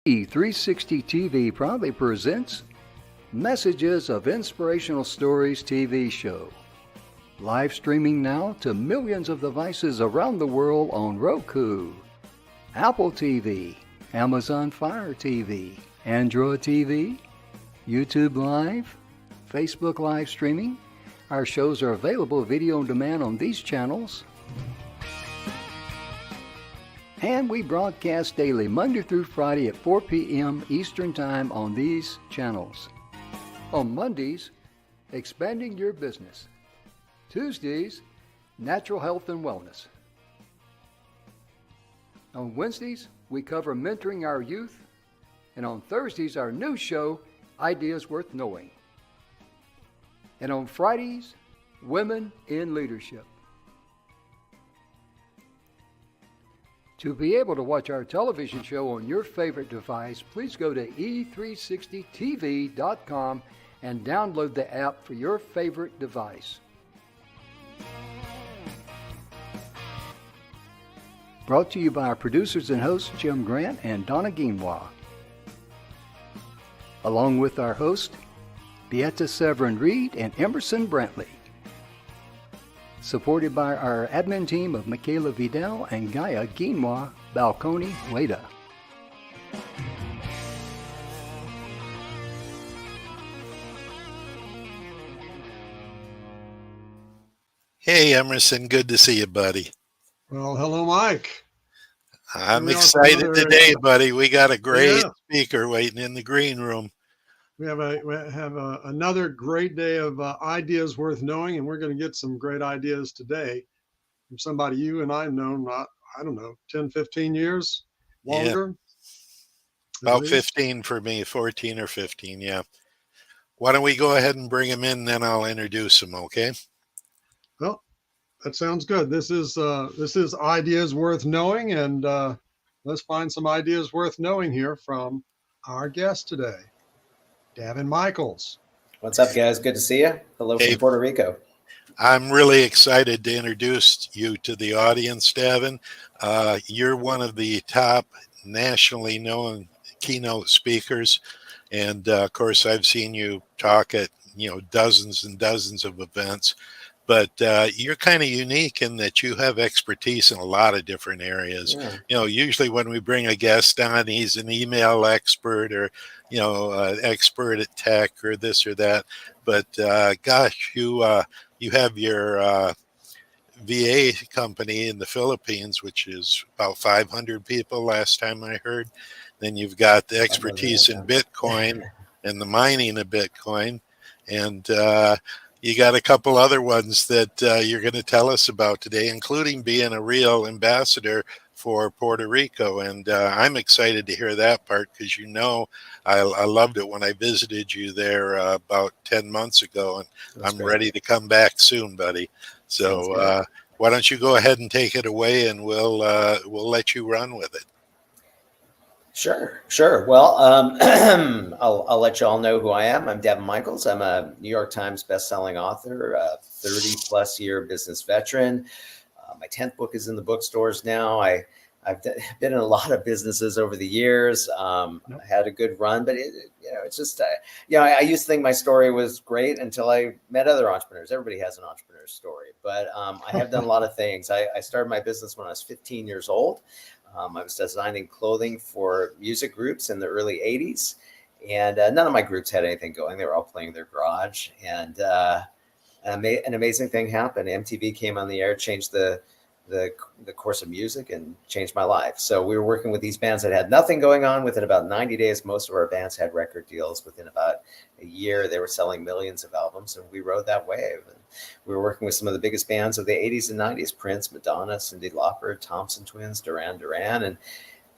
E360 TV proudly presents Messages of Inspirational Stories TV show. Live streaming now to millions of devices around the world on Roku, Apple TV, Amazon Fire TV, Android TV, YouTube Live, Facebook live streaming. Our shows are available video on demand on these channels. And we broadcast daily, Monday through Friday at 4 p.m. Eastern Time on these channels. On Mondays, Expanding Your Business. Tuesdays, Natural Health and Wellness. On Wednesdays, we cover mentoring our youth. And on Thursdays, our new show, Ideas Worth Knowing. And on Fridays, Women in Leadership. To be able to watch our television show on your favorite device, please go to e360tv.com and download the app for your favorite device. Brought to you by our producers and hosts, Jim Grant and Donna Guinois. Along with our hosts, Beata Severin Reed and Emerson Brantley. Supported by our admin team of Michaela Vidal and Gaia Guinois Balconi Hueda. Hey, Emerson, good to see you, buddy. Well, hello, Mike. I'm excited today, buddy. We got a great speaker waiting in the green room. We have another great day of ideas worth knowing, and we're going to get some great ideas today from somebody you and I have known, I don't know, 10, 15 years, longer? Yeah. About 15 for me, 14 or 15, yeah. Why don't we go ahead and bring him in, then I'll introduce him, okay? Well, that sounds good. This is Ideas Worth Knowing, and let's find some ideas worth knowing here from our guest today. Daven Michaels. What's up, guys? Good to see you. Hello from Puerto Rico. I'm really excited to introduce you to the audience, Daven. You're one of the top nationally known keynote speakers. And of course, I've seen you talk at, dozens and dozens of events. But you're kind of unique in that you have expertise in a lot of different areas. Yeah. Usually when we bring a guest on, he's an email expert or, expert at tech or this or that. But gosh, you have your VA company in the Philippines, which is about 500 people last time I heard. Then you've got the expertise in Bitcoin and the mining of Bitcoin. And you got a couple other ones that you're going to tell us about today, including being a real ambassador for Puerto Rico. And I'm excited to hear that part because, I loved it when I visited you there about 10 months ago. And I'm ready to come back soon, buddy. So why don't you go ahead and take it away, and we'll let you run with it. Sure. Well, I'll let you all know who I am. I'm Daven Michaels. I'm a New York Times bestselling author, a 30-plus year business veteran. My 10th book is in the bookstores now. I've been in a lot of businesses over the years. I had a good run, but it's just, I used to think my story was great until I met other entrepreneurs. Everybody has an entrepreneur story, but I have done a lot of things. I started my business when I was 15 years old. I was designing clothing for music groups in the early 80s, and none of my groups had anything going. They were all playing in their garage, and an amazing thing happened. MTV came on the air, changed the course of music, and changed my life. So we were working with these bands that had nothing going on. Within about 90 days, most of our bands had record deals. Within about a year, they were selling millions of albums, and we rode that wave. And we were working with some of the biggest bands of the 80s and 90s, Prince, Madonna, Cyndi Lauper, Thompson Twins, Duran Duran. And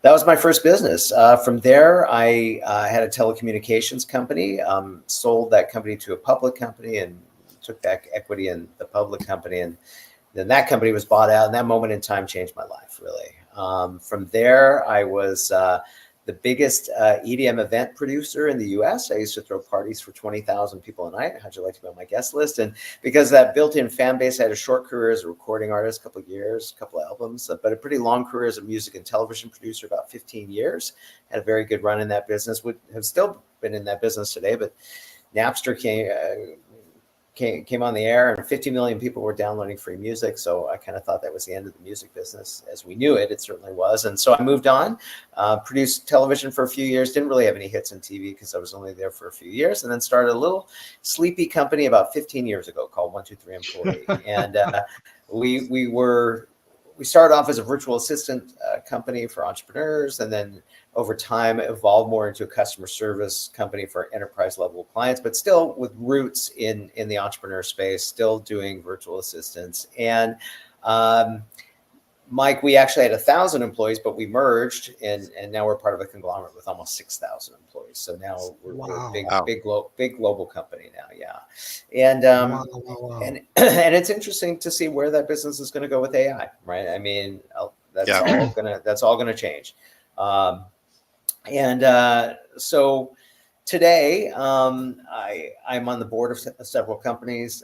that was my first business. From there, I had a telecommunications company, sold that company to a public company and took back equity in the public company. And then that company was bought out, and that moment in time changed my life, really. From there, I was the biggest EDM event producer in the US. I used to throw parties for 20,000 people a night. How'd you like to be on my guest list? And because of that built-in fan base, I had a short career as a recording artist, a couple of years, a couple of albums, but a pretty long career as a music and television producer, about 15 years. Had a very good run in that business. Would have still been in that business today, but Napster came on the air and 50 million people were downloading free music. So I kind of thought that was the end of the music business as we knew it. It certainly was. And so I moved on, produced television for a few years, didn't really have any hits on TV because I was only there for a few years, and then started a little sleepy company about 15 years ago called 123 Employee. And we started off as a virtual assistant company for entrepreneurs, and then over time evolved more into a customer service company for enterprise level clients, but still with roots in the entrepreneur space, still doing virtual assistants. And Mike, we actually had 1,000 employees, but we merged, and now we're part of a conglomerate with almost 6,000 employees. So now we're a big global company now. Yeah, and and it's interesting to see where that business is going to go with AI, right? I mean, that's all gonna change. So today, I'm on the board of several companies.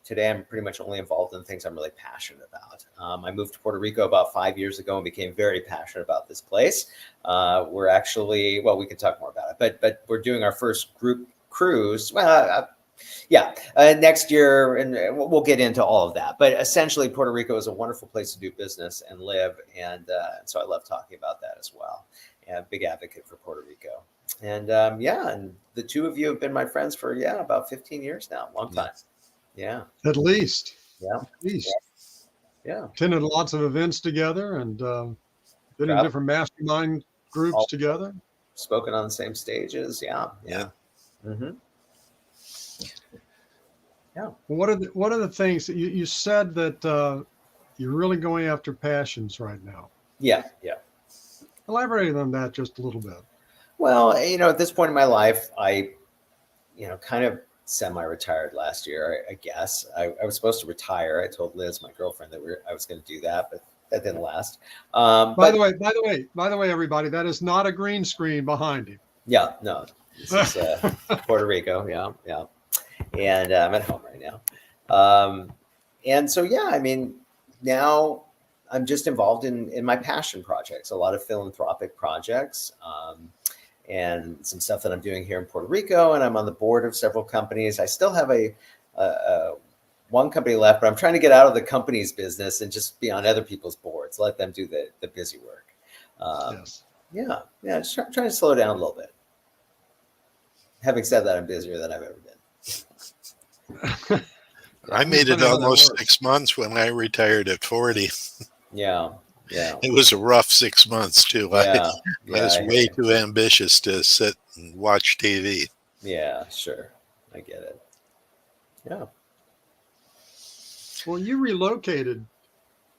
Today I'm pretty much only involved in things I'm really passionate about. I moved to Puerto Rico about 5 years ago and became very passionate about this place. We're actually, well, we can talk more about it, but we're doing our first group cruise. Next year, and we'll get into all of that. But essentially, Puerto Rico is a wonderful place to do business and live, and so I love talking about that as well. And big advocate for Puerto Rico. And and the two of you have been my friends for about 15 years now, long time. Yeah, at least. Yeah, at least. Yeah. Attended lots of events together and been in different mastermind groups together. Spoken on the same stages. Yeah. Mm-hmm. Yeah. What are the things that you said that you're really going after passions right now? Yeah. Elaborate on that just a little bit. Well, at this point in my life, I, kind of semi-retired last year, I guess. I was supposed to retire. I told Liz, my girlfriend, that I was going to do that, but that didn't last. By the way, everybody, that is not a green screen behind him. Yeah, no, this is Puerto Rico. Yeah. And I'm at home right now. And so, now I'm just involved in my passion projects, a lot of philanthropic projects, and some stuff that I'm doing here in Puerto Rico. And I'm on the board of several companies. I still have one company left, but I'm trying to get out of the company's business and just be on other people's boards, let them do the busy work. Yes. Yeah, just trying to slow down a little bit. Having said that, I'm busier than I've ever been. I made it almost 6 months when I retired at 40. Yeah. It was a rough 6 months too. I was way too ambitious to sit and watch TV. Yeah, sure. I get it. Yeah. Well, you relocated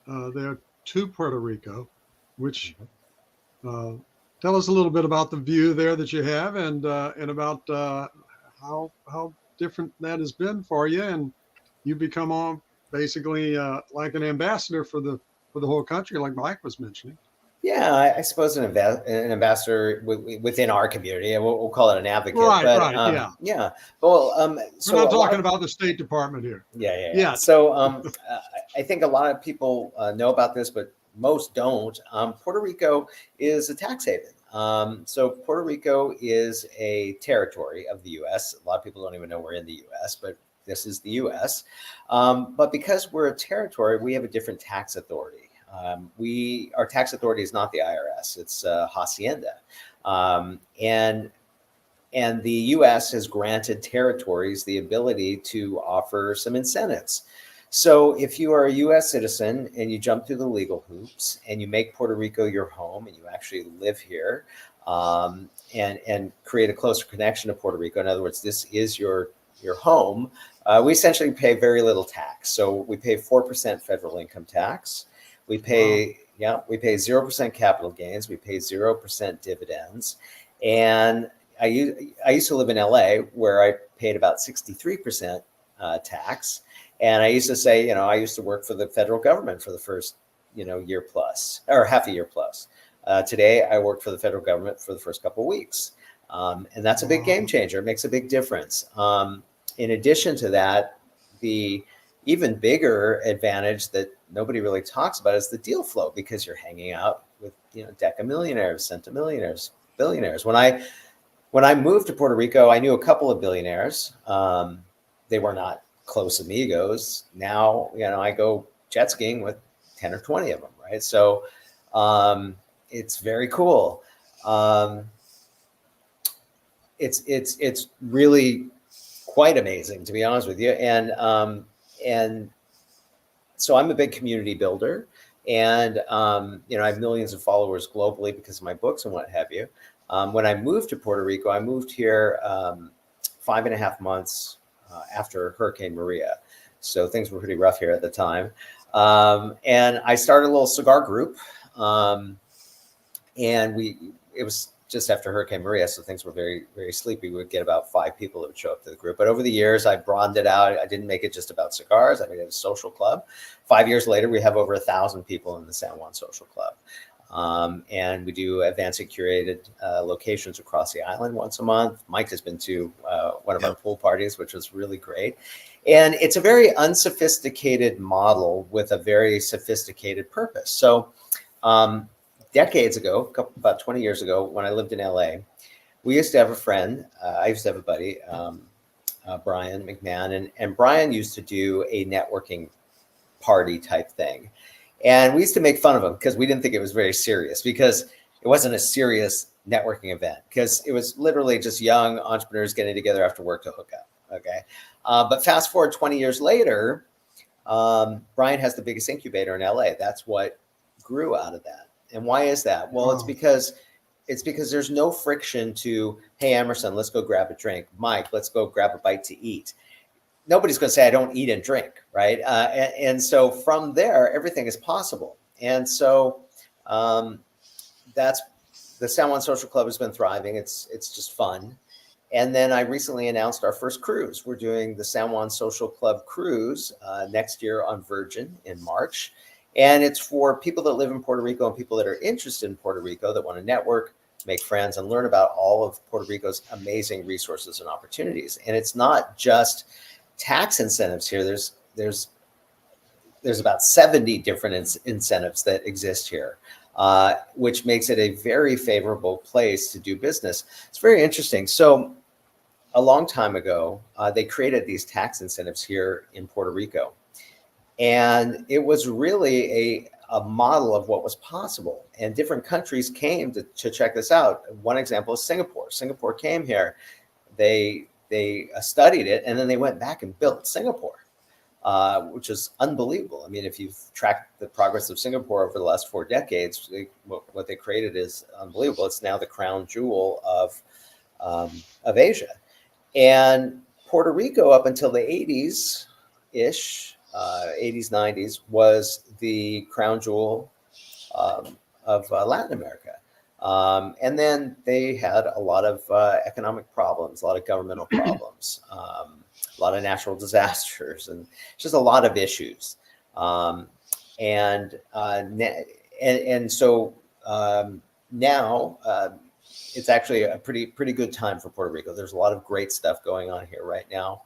there to Puerto Rico, which tell us a little bit about the view there that you have and about how different that has been for you. And you become basically like an ambassador for the whole country, like Mike was mentioning. Yeah, I suppose an ambassador within our community. We'll call it an advocate. Right. Yeah. Well, so we're not talking about the State Department here. Yeah. So I think a lot of people know about this, but most don't. Puerto Rico is a tax haven. So Puerto Rico is a territory of the U.S. A lot of people don't even know we're in the U.S., but this is the U.S. But because we're a territory, we have a different tax authority. Our tax authority is not the IRS; it's Hacienda, and the U.S. has granted territories the ability to offer some incentives. So if you are a U.S. citizen and you jump through the legal hoops and you make Puerto Rico your home and you actually live here and create a closer connection to Puerto Rico, in other words, this is your home, we essentially pay very little tax. So we pay 4% federal income tax. We pay 0% capital gains. We pay 0% dividends. And I used to live in LA where I paid about 63% tax. And I used to say, I used to work for the federal government for the first, year plus or half a year plus. Today, I work for the federal government for the first couple of weeks. And that's a big game changer. It makes a big difference. In addition to that, the even bigger advantage that nobody really talks about is the deal flow, because you're hanging out with, deca millionaires, centimillionaires, billionaires. When I moved to Puerto Rico, I knew a couple of billionaires. They were not close amigos. Now, I go jet skiing with 10 or 20 of them, right? So it's very cool. It's really quite amazing, to be honest with you. And so I'm a big community builder, and I have millions of followers globally because of my books and what have you. When I moved to Puerto Rico, I moved here 5.5 months after Hurricane Maria. So things were pretty rough here at the time. And I started a little cigar group. And it was just after Hurricane Maria, so things were very, very sleepy. We would get about 5 people that would show up to the group. But over the years, I broadened it out. I didn't make it just about cigars. I made it a social club. 5 years later, we have over 1,000 people in the San Juan Social Club. And we do advanced and curated locations across the island once a month. Mike has been to one of our pool parties, which was really great. And it's a very unsophisticated model with a very sophisticated purpose. So decades ago, about 20 years ago, when I lived in LA, we used to have a friend. I used to have a buddy, Brian McMahon, and Brian used to do a networking party type thing. And we used to make fun of him because we didn't think it was very serious, because it wasn't a serious networking event, because it was literally just young entrepreneurs getting together after work to hook up. Okay. But fast forward 20 years later, Brian has the biggest incubator in LA. That's what grew out of that. And why is that? Well, it's because there's no friction to, hey, Emerson, let's go grab a drink. Mike, let's go grab a bite to eat. Nobody's going to say, I don't eat and drink, right? And so from there, everything is possible. And so that's the San Juan Social Club has been thriving. It's just fun. And then I recently announced our first cruise. We're doing the San Juan Social Club cruise next year on Virgin in March. And it's for people that live in Puerto Rico and people that are interested in Puerto Rico that want to network, make friends, and learn about all of Puerto Rico's amazing resources and opportunities. And it's not just tax incentives here. There's about 70 different incentives that exist here, which makes it a very favorable place to do business. It's very interesting. So a long time ago, they created these tax incentives here in Puerto Rico. And it was really a model of what was possible. And different countries came to check this out. One example is Singapore. Singapore came here. They studied it, and then they went back and built Singapore, which is unbelievable. I mean, if you've tracked the progress of Singapore over the last 4 decades, what they created is unbelievable. It's now the crown jewel of Asia. And Puerto Rico, up until the 80s-ish, 80s, 90s, was the crown jewel of Latin America. And then they had a lot of economic problems, a lot of governmental problems, a lot of natural disasters, and just a lot of issues. And so now it's actually a pretty good time for Puerto Rico. There's a lot of great stuff going on here right now.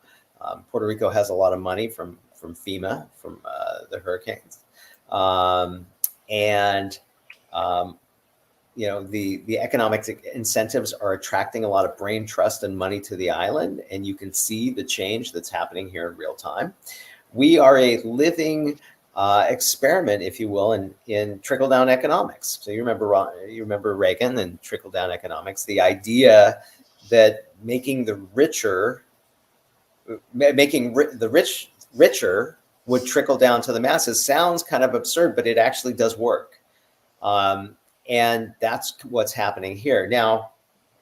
Puerto Rico has a lot of money from FEMA, from the hurricanes, the economic incentives are attracting a lot of brain trust and money to the island, and you can see the change that's happening here in real time. We are a living experiment, if you will, in trickle-down economics. So you remember Reagan and trickle-down economics, the idea that making the rich richer would trickle down to the masses sounds kind of absurd, but it actually does work. And that's what's happening here. Now,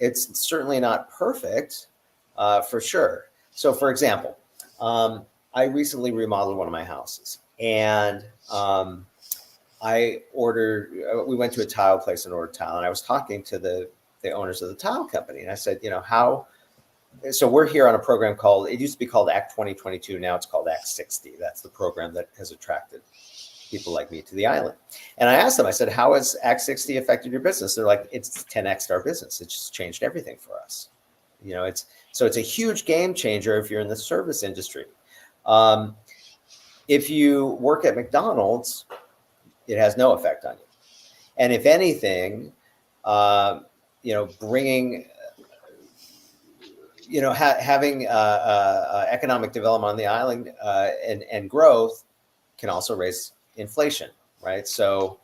it's certainly not perfect, for sure. So, for example, I recently remodeled one of my houses, and we went to a tile place and ordered tile, and I was talking to the owners of the tile company, and I said, so we're here on a program it used to be called Act 2022. Now it's called Act 60. That's the program that has attracted people like me to the island. And I asked them, I said, how has Act 60 affected your business? They're like, it's 10x'd our business. It's just changed everything for us. You know, it's a huge game changer if you're in the service industry. If you work at McDonald's, it has no effect on you. And if anything, bringing, having economic development on the island and growth can also raise inflation, right? So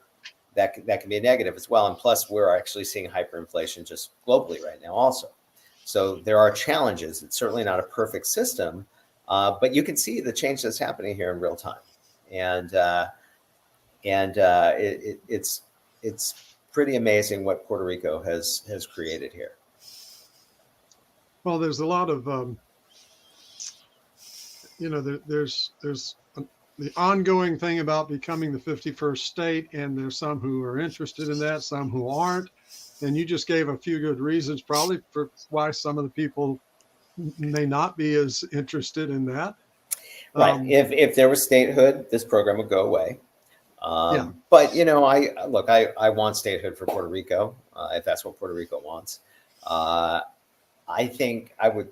that can be a negative as well. And plus, we're actually seeing hyperinflation just globally right now also. So there are challenges. It's certainly not a perfect system, but you can see the change that's happening here in real time. And it's pretty amazing what Puerto Rico has created here. Well, there's a lot of, there's the ongoing thing about becoming the 51st state, and there's some who are interested in that, some who aren't. And you just gave a few good reasons probably for why some of the people may not be as interested in that. Right. If there was statehood, this program would go away. Yeah. But, I want statehood for Puerto Rico, if that's what Puerto Rico wants. I think I would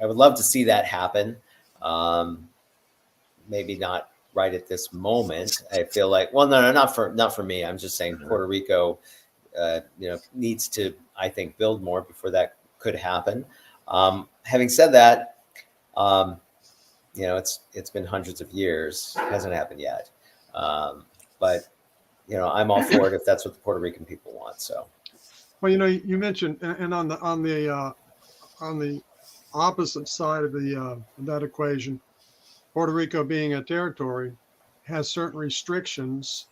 love to see that happen. Maybe not right at this moment. I feel like, well, no, not for me. I'm just saying Puerto Rico, needs to, I think, build more before that could happen. Having said that, it's been hundreds of years. It hasn't happened yet. But I'm all for it if that's what the Puerto Rican people want. So, well, you mentioned, and on the opposite side of that equation, Puerto Rico being a territory has certain restrictions,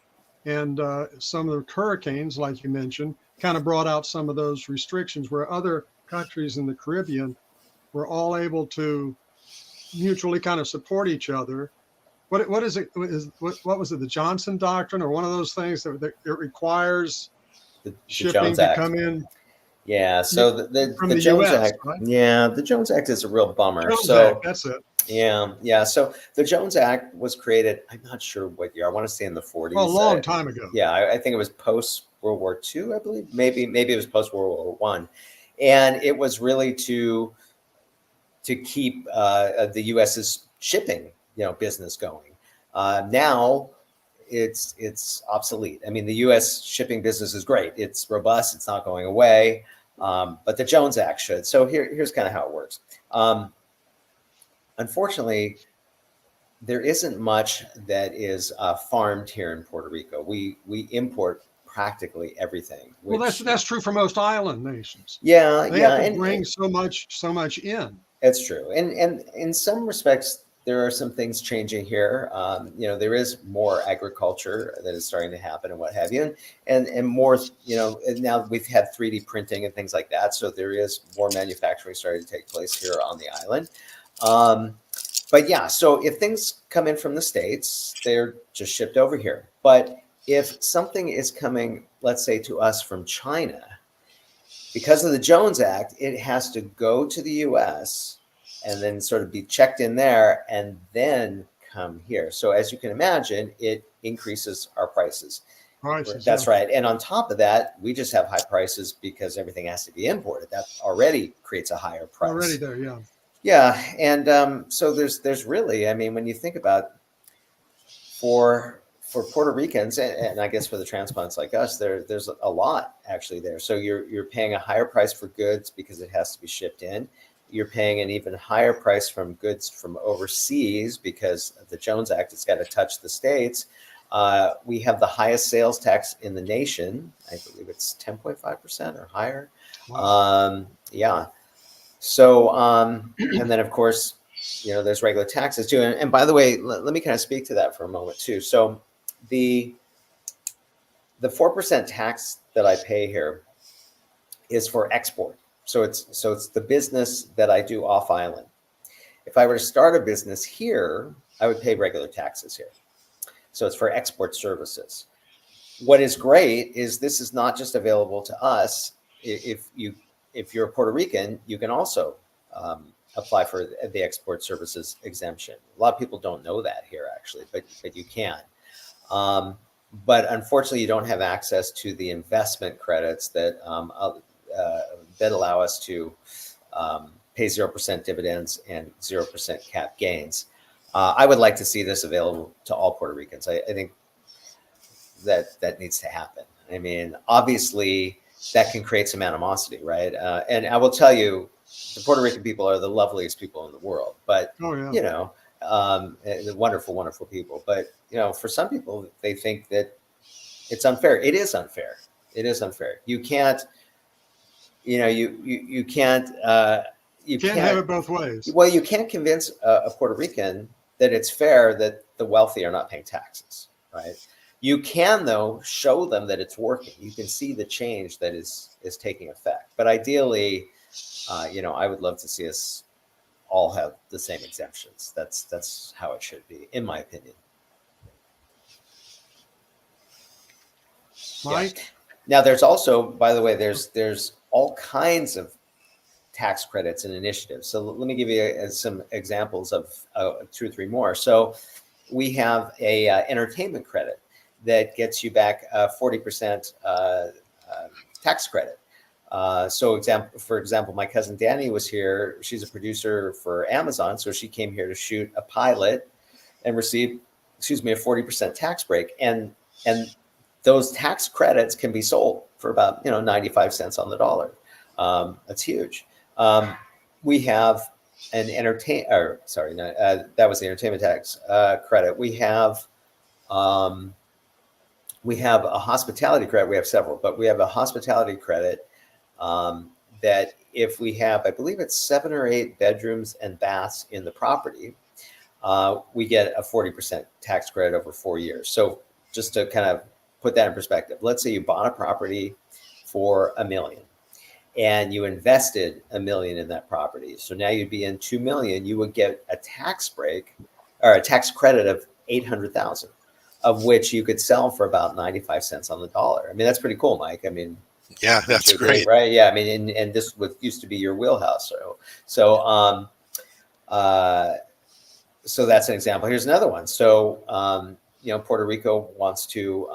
and some of the hurricanes, like you mentioned, kind of brought out some of those restrictions where other countries in the Caribbean were all able to mutually kind of support each other. What is it? What was it? The Johnson Doctrine, or one of those things that it requires the shipping Jones to Act. come in? Yeah. So the Jones US, Act. right? Yeah, the Jones Act is a real bummer. Jones so Act, that's it. Yeah. So the Jones Act was created, I'm not sure what year. I want to say in the 40s. Well, a long time ago. Yeah, I think it was post World War II, I believe. Maybe it was post World War I, and it was really to keep the U.S.'s shipping business going. Now it's obsolete. I mean, the U.S. shipping business is great. It's robust. It's not going away. But the Jones Act should. So here's kind of how it works. Unfortunately, there isn't much that is farmed here in Puerto Rico. We import practically everything. Well, that's true for most island nations. Yeah, they have to bring so much in. That's true, and in some respects, there are some things changing here. There is more agriculture that is starting to happen and what have you, and more. And now we've had 3D printing and things like that, so there is more manufacturing starting to take place here on the island. But yeah, so if things come in from the States, they're just shipped over here. But if something is coming, let's say, to us from China, because of the Jones Act, it has to go to the U.S. and then sort of be checked in there and then come here. So as you can imagine, it increases our prices. That's right. And on top of that, we just have high prices because everything has to be imported. That already creates a higher price. Already there, yeah. Yeah, and so there's really, I mean, when you think about for Puerto Ricans, and I guess for the transplants like us, there's a lot actually there. So you're paying a higher price for goods because it has to be shipped in. You're paying an even higher price from goods from overseas because of the Jones Act. It's got to touch the states. We have the highest sales tax in the nation. I believe it's 10.5% or higher. Wow. Yeah. So, and then of course, there's regular taxes too. And by the way, let me kind of speak to that for a moment too. So the 4% tax that I pay here is for export. So it's the business that I do off island. If I were to start a business here, I would pay regular taxes here. So it's for export services. What is great is this is not just available to us. If you're a Puerto Rican, you can also apply for the export services exemption. A lot of people don't know that here, actually, but you can. But unfortunately, you don't have access to the investment credits that allow us to pay 0% dividends and 0% cap gains. I would like to see this available to all Puerto Ricans. I think that needs to happen. I mean, obviously, that can create some animosity, right? And I will tell you, the Puerto Rican people are the loveliest people in the world. But Oh yeah. you know, wonderful, wonderful people. But for some people, they think that it's unfair. It is unfair. It is unfair. You can't. You can't. You Can't have it both ways. Well, you can't convince a Puerto Rican that it's fair that the wealthy are not paying taxes, right? You can, though, show them that it's working. You can see the change that is taking effect. But ideally, I would love to see us all have the same exemptions. That's how it should be, in my opinion. Mike? Yeah. Now, there's also, by the way, there's all kinds of tax credits and initiatives. So let me give you some examples of 2 or 3 more. So we have a entertainment credit that gets you back 40% tax credit. For example, my cousin Danny was here. She's a producer for Amazon, so she came here to shoot a pilot and received, a 40% tax break. And those tax credits can be sold for about 95 cents on the dollar. That's huge. We have an that was the entertainment tax credit. We have a hospitality credit. We have several, but we have a hospitality credit that if we have, I believe it's 7 or 8 bedrooms and baths in the property, we get a 40% tax credit over 4 years. So just to kind of put that in perspective, let's say you bought a property for $1 million and you invested $1 million in that property. So now you'd be in $2 million. You would get a tax break or a tax credit of $800,000, of which you could sell for about 95 cents on the dollar. I mean, that's pretty cool, Mike. I mean, yeah, that's great, right? Yeah, I mean, and this used to be your wheelhouse. So that's an example. Here's another one. So Puerto Rico wants to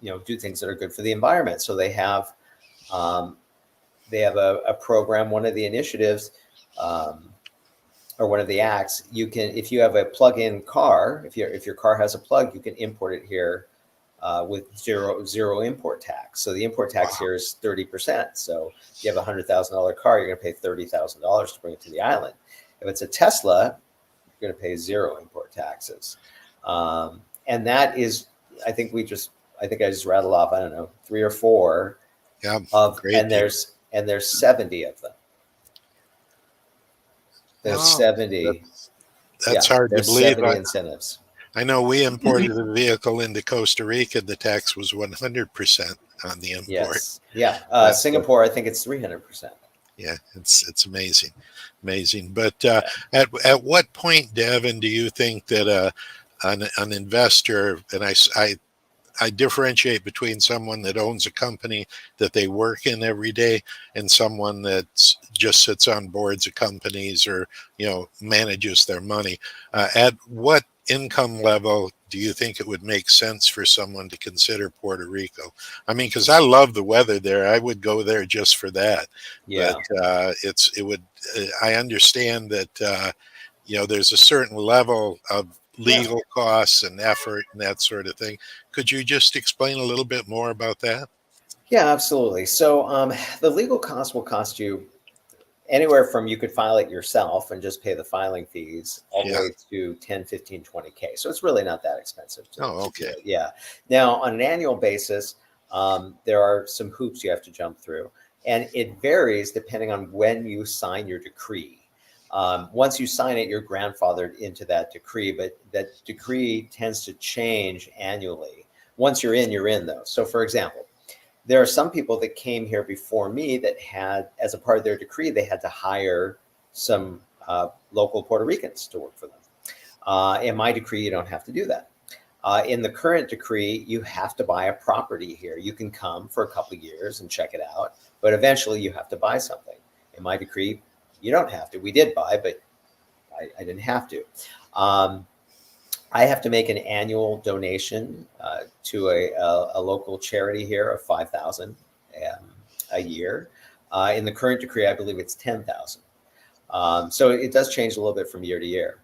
do things that are good for the environment. So they have a program. One of the initiatives. Or one of the acts, you can, if you have a plug-in car, if your car has a plug, you can import it here with zero import tax. So the import tax here is 30%. So if you have a $100,000 car, you're going to pay $30,000 to bring it to the island. If it's a Tesla, you're going to pay 0 import taxes. And that is, I think I just rattled off, I don't know, 3 or 4 great. And there's 70 of them. There's 70. That's hard to believe. 70 incentives. I know we imported a vehicle into Costa Rica. The tax was 100% on the import. Yes. Yeah. Singapore, I think it's 300%. Yeah, it's amazing. But at what point, Daven, do you think that an investor, and I differentiate between someone that owns a company that they work in every day and someone that just sits on boards of companies or, manages their money. At what income level do you think it would make sense for someone to consider Puerto Rico? I mean, because I love the weather there. I would go there just for that. Yeah. But I understand that, there's a certain level of legal costs and effort and that sort of thing. Could you just explain a little bit more about that? Yeah, absolutely. So the legal costs will cost you anywhere from, you could file it yourself and just pay the filing fees all the way to 10, 15, 20K. So it's really not that expensive. Okay. Yeah. Now, on an annual basis, there are some hoops you have to jump through. And it varies depending on when you sign your decree. Once you sign it, you're grandfathered into that decree, but that decree tends to change annually. Once you're in though. So for example, there are some people that came here before me that had, as a part of their decree, they had to hire some local Puerto Ricans to work for them. In my decree, you don't have to do that. In the current decree, you have to buy a property here. You can come for a couple of years and check it out, but eventually you have to buy something. In my decree, you don't have to. We did buy, but I didn't have to. I have to make an annual donation to a local charity here of 5,000 a year. In the current decree, I believe it's 10,000. So it does change a little bit from year to year.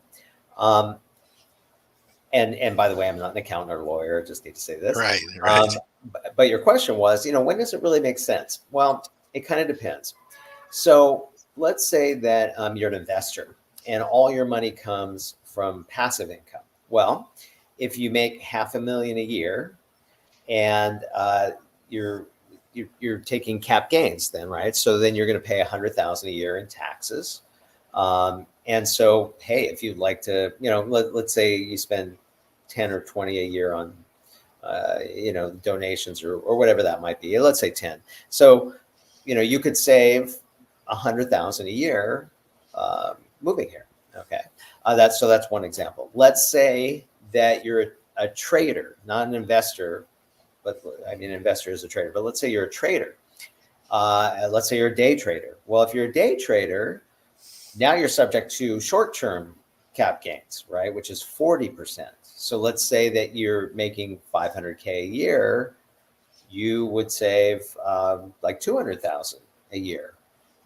And by the way, I'm not an accountant or lawyer. I just need to say this. Right, right. But your question was, when does it really make sense? Well, it kind of depends. So let's say that you're an investor and all your money comes from passive income. Well, if you make $500,000 a year and you're taking cap gains, then right, so then you're going to pay $100,000 a year in taxes. And so, hey, if you'd like to, let's say you spend 10 or 20 a year on, donations or whatever that might be. Let's say 10. So, you could save $100,000 a year moving here. Okay, that's one example. Let's say that you're a trader, not an investor, but I mean, an investor is a trader. But let's say you're a trader. Let's say you're a day trader. Well, if you're a day trader, now you're subject to short-term cap gains, right? Which is 40%. So let's say that you're making $500K a year, you would save like $200,000 a year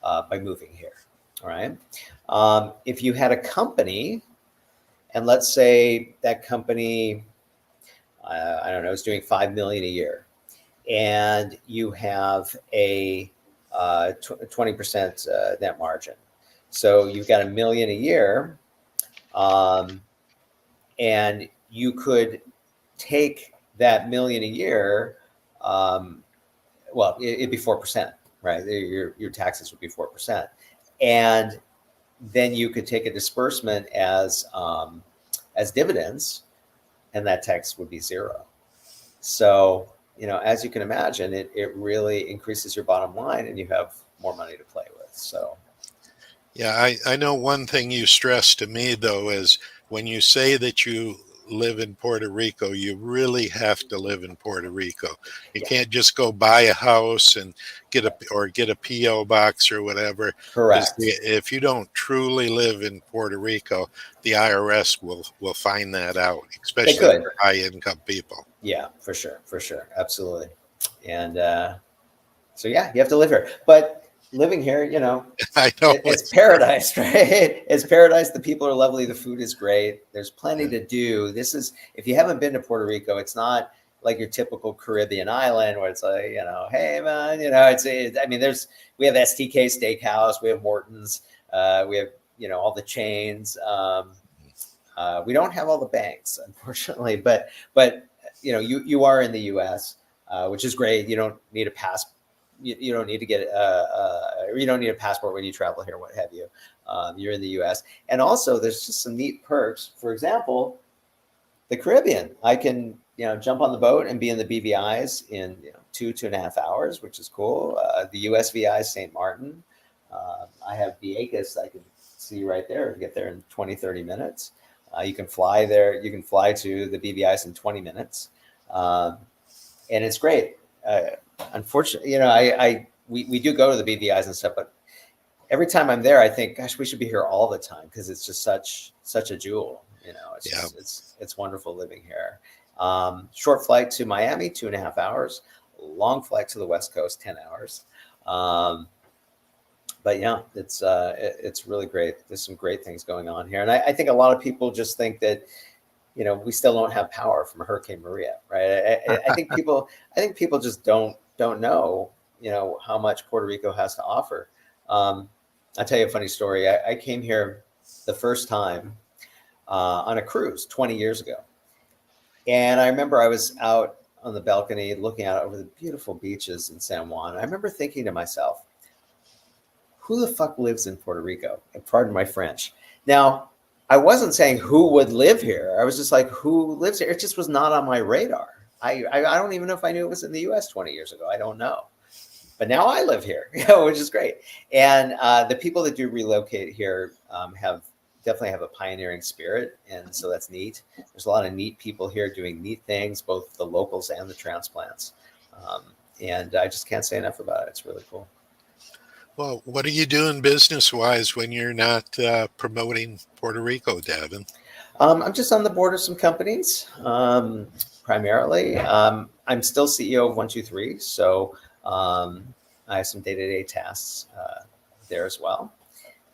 by moving here. All right. If you had a company, and let's say that company, I don't know, is doing $5 million a year, and you have a 20% net margin. So you've got $1 million a year, and you could take that $1 million a year. Well, it'd be 4%, right? Your taxes would be 4%, and then you could take a disbursement as dividends, and that tax would be zero. So, as you can imagine, it really increases your bottom line, and you have more money to play with. So. Yeah, I know one thing you stress to me, though, is when you say that you live in Puerto Rico, you really have to live in Puerto Rico. You can't just go buy a house and get a P.O. box or whatever. Correct. If you don't truly live in Puerto Rico, the IRS will find that out, especially for high-income people. Yeah, for sure. Absolutely. And so, yeah, you have to live here. But living here, I know it's paradise, right? It's paradise. The people are lovely. The food is great. There's plenty to do. If you haven't been to Puerto Rico, it's not like your typical Caribbean island where it's like, hey man, we have STK Steakhouse, we have Morton's, we have, all the chains. We don't have all the banks, unfortunately, but you are in the US, which is great. You don't need a passport. You don't need to get you don't need a passport when you travel here, what have you. You're in the U.S. And also there's just some neat perks. For example, the Caribbean. I can jump on the boat and be in the BVI's in 2.5 hours, which is cool. The USVI St. Martin. I have Vieques. I can see right there. Get there in 20-30 minutes. You can fly there. You can fly to the BVI's in 20 minutes, and it's great. Unfortunately, we do go to the BVI's and stuff, but every time I'm there, I think, gosh, we should be here all the time because it's just such a jewel. It's wonderful living here. Short flight to Miami, 2.5 hours. Long flight to the West Coast, 10 hours. But yeah, it's really great. There's some great things going on here, and I think a lot of people just think that we still don't have power from Hurricane Maria, right? I think people just don't know, how much Puerto Rico has to offer. I'll tell you a funny story. I came here the first time on a cruise 20 years ago. And I remember I was out on the balcony looking out over the beautiful beaches in San Juan. I remember thinking to myself, who the fuck lives in Puerto Rico? And pardon my French. Now, I wasn't saying who would live here. I was just like, who lives here? It just was not on my radar. I don't even know if I knew it was in the U.S. 20 years ago. I don't know. But now I live here, which is great. And the people that do relocate here definitely have a pioneering spirit. And so that's neat. There's a lot of neat people here doing neat things, both the locals and the transplants. And I just can't say enough about it. It's really cool. Well, what are you doing business-wise when you're not promoting Puerto Rico, Daven? I'm just on the board of some companies, primarily. I'm still CEO of 123, so I have some day-to-day tasks there as well.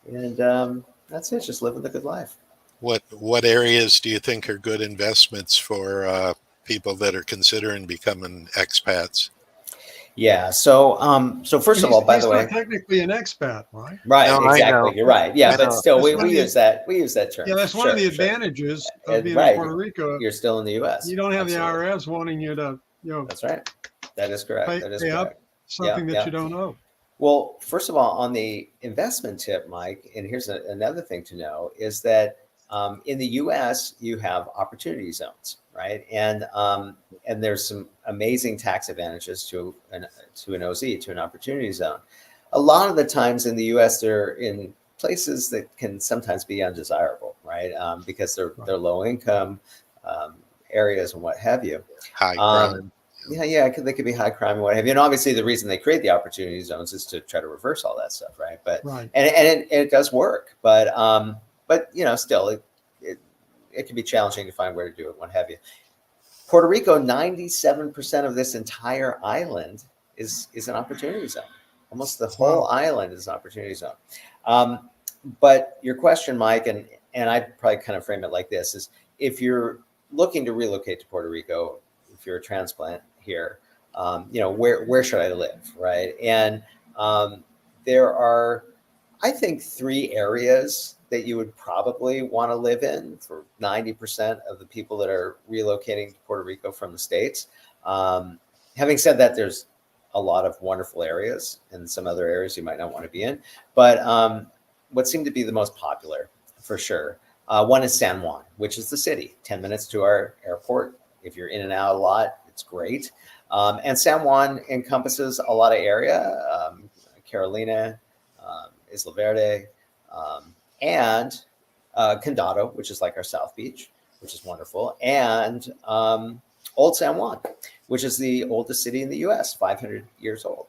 And that's it, just living the good life. What areas do you think are good investments for people that are considering becoming expats? Yeah. So first of all, by He's the not way, technically an expat, right? right, No, I know. exactly. You're right. Yeah, I but know. still, That's we, one of we the use that term. Yeah, that's one of Sure, the sure. advantages of being in Right. Puerto Rico. You're still in the U.S. You don't have Absolutely. the IRS wanting you to, That's right. That is correct. That is pay up correct. something that Yeah. you don't owe. Well, first of all, on the investment tip, Mike, and here's another thing to know is that in the U.S. you have opportunity zones, right? And there's some amazing tax advantages to an OZ, to an opportunity zone. A lot of the times in the U.S. they're in places that can sometimes be undesirable, right? Because they're low income areas and what have you. High crime. Yeah, they could be high crime and what have you. And obviously, the reason they create the opportunity zones is to try to reverse all that stuff, right? But Right. and it does work, but still, it can be challenging to find where to do it, what have you. Puerto Rico, 97% of this entire island is an opportunity zone. Almost the whole island is an opportunity zone. But your question, Mike, and I'd probably kind of frame it like this: is if you're looking to relocate to Puerto Rico, if you're a transplant here, where should I live, right? And there are, I think, 3 areas that you would probably want to live in for 90% of the people that are relocating to Puerto Rico from the States. Having said that, there's a lot of wonderful areas and some other areas you might not want to be in. But what seemed to be the most popular, for sure, one is San Juan, which is the city, 10 minutes to our airport. If you're in and out a lot, it's great. And San Juan encompasses a lot of area, Carolina, Isla Verde, and Condado, which is like our South Beach, which is wonderful, and Old San Juan, which is the oldest city in the U.S., 500 years old.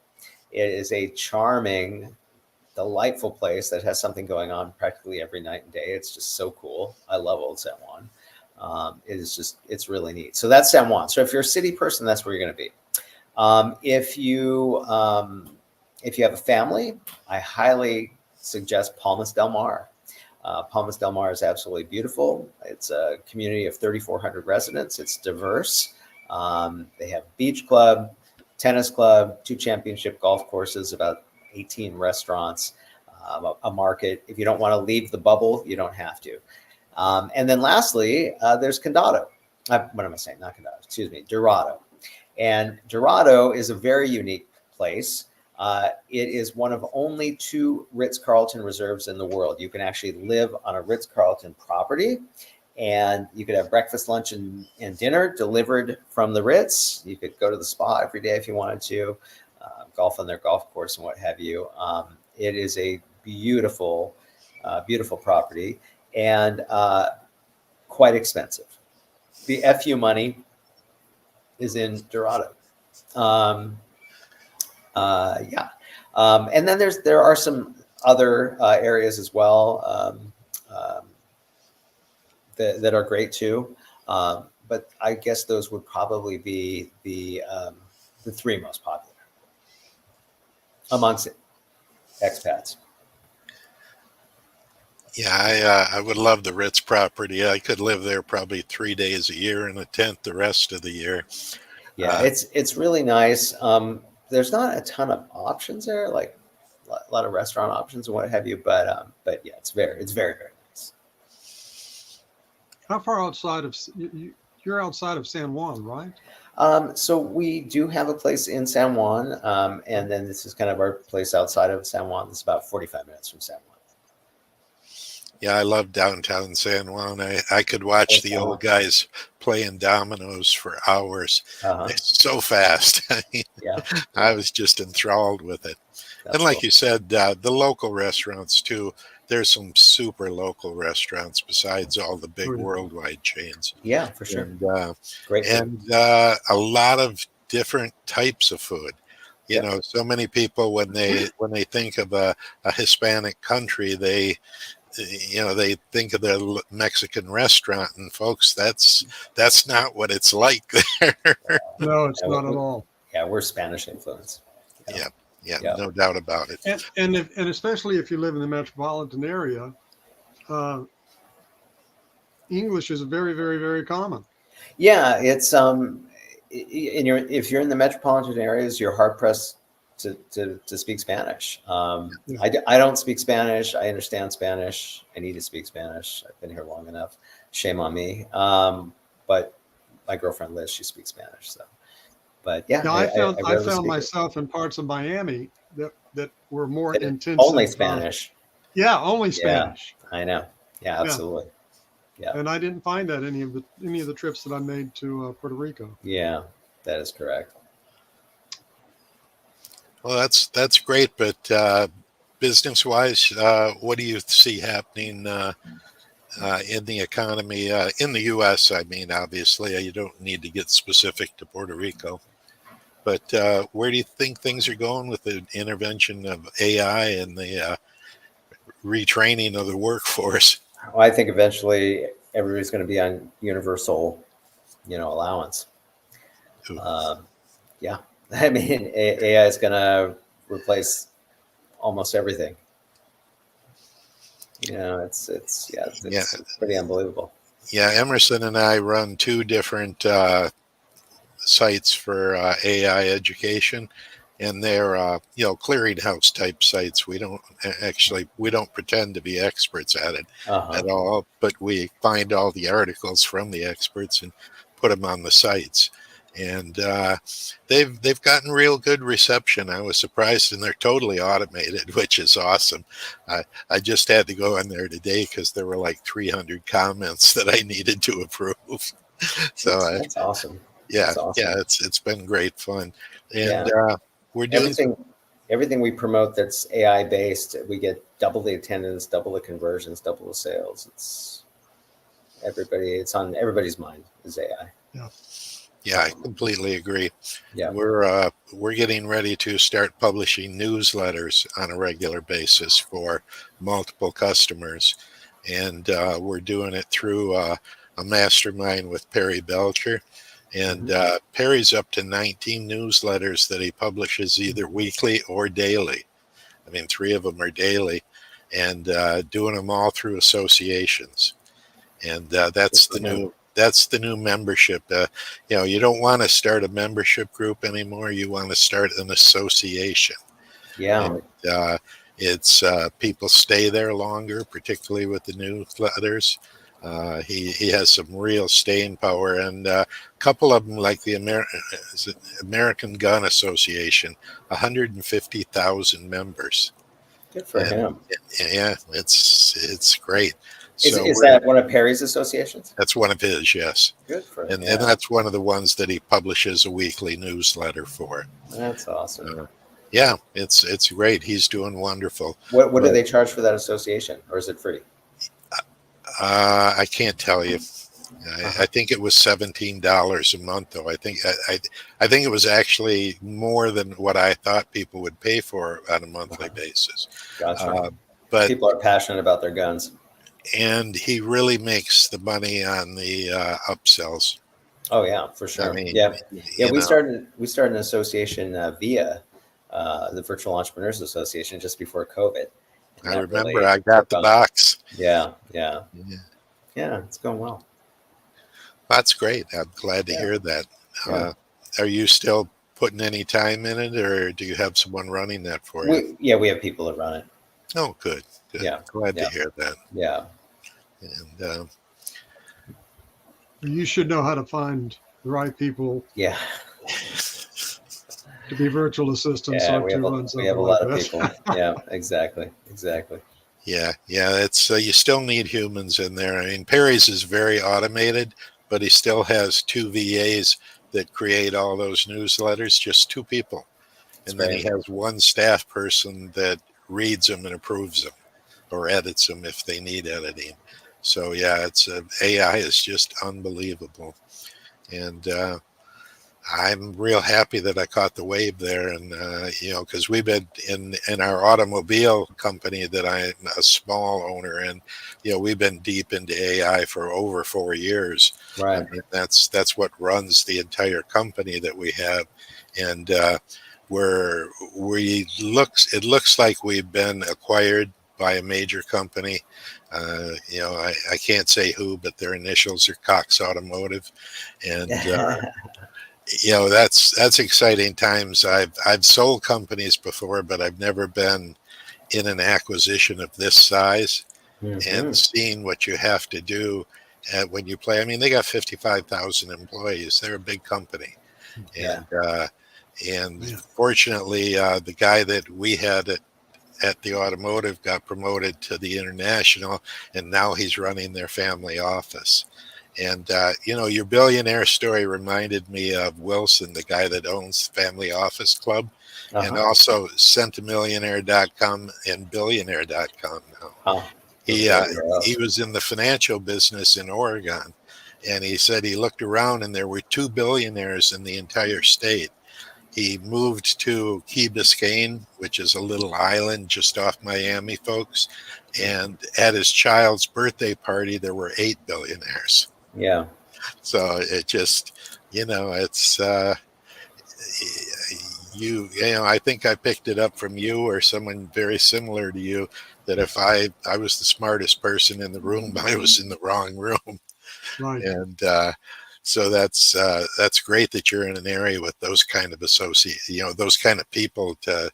It is a charming, delightful place that has something going on practically every night and day. It's just so cool. I love Old San Juan. It's really neat. So that's San Juan. So if you're a city person, that's where you're going to be. If you have a family, I highly suggest Palmas del Mar. Palmas del Mar is absolutely beautiful. It's a community of 3,400 residents. It's diverse. They have beach club, tennis club, 2 championship golf courses, about 18 restaurants, a market. If you don't want to leave the bubble, you don't have to. And then lastly, there's Condado. What am I saying? Not Condado, excuse me, Dorado. And Dorado is a very unique place. It is one of only 2 Ritz-Carlton reserves in the world. You can actually live on a Ritz-Carlton property, and you could have breakfast, lunch, and dinner delivered from the Ritz. You could go to the spa every day if you wanted to, golf on their golf course and what have you. It is a beautiful, beautiful property and quite expensive. The FU money is in Dorado. And then there are some other areas as well that are great too. But I guess those would probably be the 3 most popular amongst expats. Yeah, I would love the Ritz property. I could live there probably 3 days a year and a tent the rest of the year. Yeah, it's really nice. There's not a ton of options there, like a lot of restaurant options and what have you. But yeah, it's very, very nice. How far outside of you're outside of San Juan, right? So we do have a place in San Juan, and then this is kind of our place outside of San Juan. It's about 45 minutes from San Juan. Yeah, I love downtown San Juan. I could watch the old guys playing dominoes for hours. It's so fast. Yeah, I was just enthralled with it. That's and like cool. you said, the local restaurants too. There's some super local restaurants besides all the big worldwide chains. Yeah, for sure. And, Great. And a lot of different types of food. You know, so many people when they think of a Hispanic country, they they think of the Mexican restaurant, and folks, that's not what it's like there. No, it's Yeah, not at all. yeah, we're Spanish influence. Yeah, yeah, Yeah. no doubt about it. And especially if you live in the metropolitan area, English is very, very, very common. Yeah, it's if you're in the metropolitan areas, you're hard pressed to speak Spanish. Yeah. I don't speak Spanish. I understand Spanish. I need to speak Spanish. I've been here long enough. Shame on me. But my girlfriend Liz, she speaks Spanish. So, but yeah, Now, I I rarely found speak it. myself in parts of Miami that were more It is intensive. only Spanish. Yeah, only Yeah, Spanish. I know. Yeah, absolutely. Yeah, And I didn't find that any of the trips that I made to Puerto Rico. yeah, that is correct. Well, that's great, but business-wise, what do you see happening in the economy in the U.S.? I mean, obviously, you don't need to get specific to Puerto Rico, but where do you think things are going with the intervention of AI and the retraining of the workforce? Well, I think eventually everybody's going to be on universal, allowance. Ooh. Yeah, I mean, AI is going to replace almost everything. It's pretty unbelievable. Yeah, Emerson and I run two different sites for AI education, and they're clearinghouse type sites. We don't pretend to be experts at it at all, but we find all the articles from the experts and put them on the sites. And they've gotten real good reception. I was surprised, and they're totally automated, which is awesome. I just had to go in there today because there were like 300 comments that I needed to approve. So that's awesome. Yeah, That's awesome. yeah, it's been great fun, and we're doing everything we promote that's AI based. We get double the attendance, double the conversions, double the sales. It's on everybody's mind is AI. Yeah. Yeah, I completely agree. Yeah, we're getting ready to start publishing newsletters on a regular basis for multiple customers, and we're doing it through a mastermind with Perry Belcher. And Perry's up to 19 newsletters that he publishes either weekly or daily. I mean, 3 of them are daily, and doing them all through associations. And that's the new membership. You don't want to start a membership group anymore. You want to start an association. Yeah. And, it's people stay there longer, particularly with the newsletters. He has some real staying power, and a couple of them, like the American Gun Association, 150,000 members. Good for him. Yeah, it's great. Is that one of Perry's associations? That's one of his, yes. Good for him. And that's one of the ones that he publishes a weekly newsletter for. That's awesome. Yeah, it's great. He's doing wonderful. What do they charge for that association, or is it free? I can't tell you. I think it was $17 a month, though. I think it was actually more than what I thought people would pay for on a monthly basis. Gotcha. But people are passionate about their guns, and he really makes the money on the upsells. Oh yeah, for sure. I mean, we started an association via the Virtual Entrepreneurs Association just before COVID. I remember I got the box. Yeah, it's going well. That's great. I'm glad to hear that. Are you still putting any time in it, or do you have someone running that for you? We have people that run it. Oh, good. Yeah, glad to hear that. Yeah, and you should know how to find the right people. Yeah. To be virtual assistants. Yeah, we have a lot of people. Yeah, exactly. Yeah, it's you still need humans in there. I mean, Perry's is very automated, but he still has 2 VAs that create all those newsletters, just 2 people. And then he has 1 staff person that reads them and approves them or edits them if they need editing. So yeah, AI is just unbelievable. And I'm real happy that I caught the wave there, and because we've been in our automobile company that I'm a small owner in, we've been deep into AI for over 4 years. I Right. mean, that's what runs the entire company that we have, and it looks like we've been acquired by a major company. I can't say who, but their initials are Cox Automotive, and that's exciting times. I've sold companies before, but I've never been in an acquisition of this size and Hmm. seeing what you have to do when you play. I mean, they got 55,000 employees. They're a big company, Yeah. and Man. fortunately, the guy that we had at the automotive got promoted to the international, and now he's running their family office. And, your billionaire story reminded me of Wilson, the guy that owns Family Office Club, and Uh-huh. also centimillionaire.com and billionaire.com now. Huh. Those He, are uh, great he girls. was in the financial business in Oregon, and he said he looked around and there were two billionaires in the entire state. He moved to Key Biscayne, which is a little island just off Miami, folks. And at his child's birthday party, there were 8 billionaires. Yeah. So it just, it's I think I picked it up from you or someone very similar to you that if I was the smartest person in the room, I was in the wrong room. Right. And so that's great that you're in an area with those kind of those kind of people to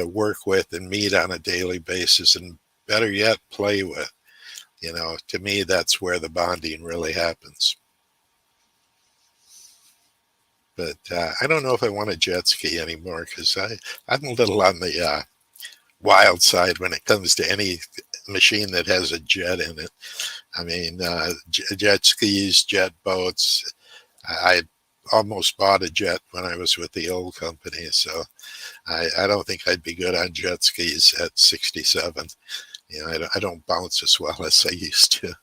work with and meet on a daily basis, and better yet, play with. To me, that's where the bonding really happens. But I don't know if I want a jet ski anymore because I'm a little on the wild side when it comes to any machine that has a jet in it. I mean, jet skis, jet boats. I almost bought a jet when I was with the old company, so I don't think I'd be good on jet skis at 67. I don't bounce as well as I used to.